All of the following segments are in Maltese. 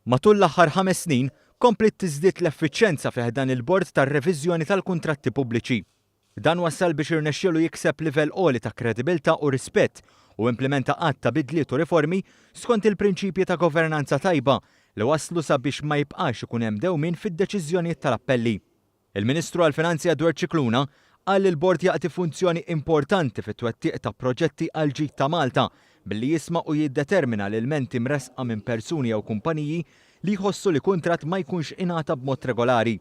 Matul l-aħħar 5 snin komplet tiżdied l-effiċjenza fih dan il-bord tar-reviżjoni tal-kuntratti pubbliċi. Dan wassal biex irnexxielu jikseb livell għoli ta' kredibilta u rispett u implementa qatt ta' bidliet u riformi skont il-prinċipji ta' governanza tajba li waslu sabiex ma jibqax ikun hemm dewmien fid-deċiżjonijiet tal-appelli. Il-Ministru għall-Finanzi Edward Scicluna qal li l-bord jaqti funzjoni importanti fit-twettiq ta' proġetti għal ġid ta' Malta billi jisma' u jiddetermina l-ilmenti mresqa minn persuni jew kumpaniji li jħossu li kuntratt ma jkunx ingħata b'mod regolari.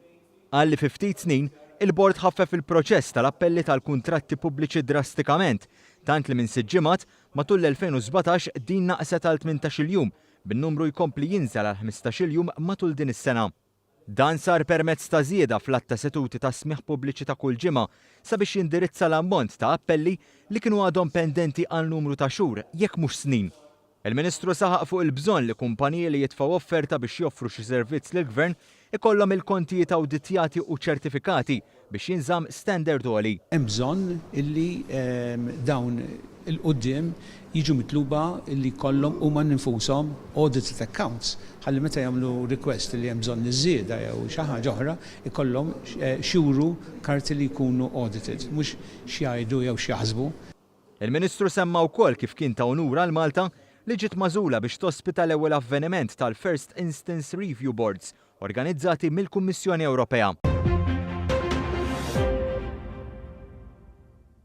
Qal li fi ftit snin il-bord ħaffef il-proċess tal-appelli tal-kuntratti pubbliċi drastikament, tant li minn 6 ġimgħat matul l-2017 din naqset għal 18-il jum bin-numru jkompli jinżel għal 15-il jum matul din is-sena. Dan sar permezz ta' żieda fl-att seduti ta' smigħ pubbliċi ta' kull ġimgħa sabiex jindirizza l-ammont ta' appelli li kienu għadhom pendenti għal numru ta' xhur jekk mhux snin. Il-Ministru saħaq fuq il-bżonn li kumpaniji li jitfgħu offerta biex joffru xi servizz lill-Gvern ikollhom il-kontijiet awditjati u ċertifikati biex jinżamm standard għoli. Hemm bżonn illi dawn il-qudiem jiġu mitluba illi jkollhom huma nfushom audited accounts ħalli meta jagħmlu request li hemm bżonn iżjeda jew xi ħaġa oħra ikollhom xjuru karti li jkunu audited, mhux xi jgħidu jew xi jaħsbu. Il-Ministru semma wkoll kif kien ta' onura l Malta li ġiet magħżula biex tospita l-ewwel avveniment tal-First Instance Review Boards organizzati mill-Kummissjoni Ewropea.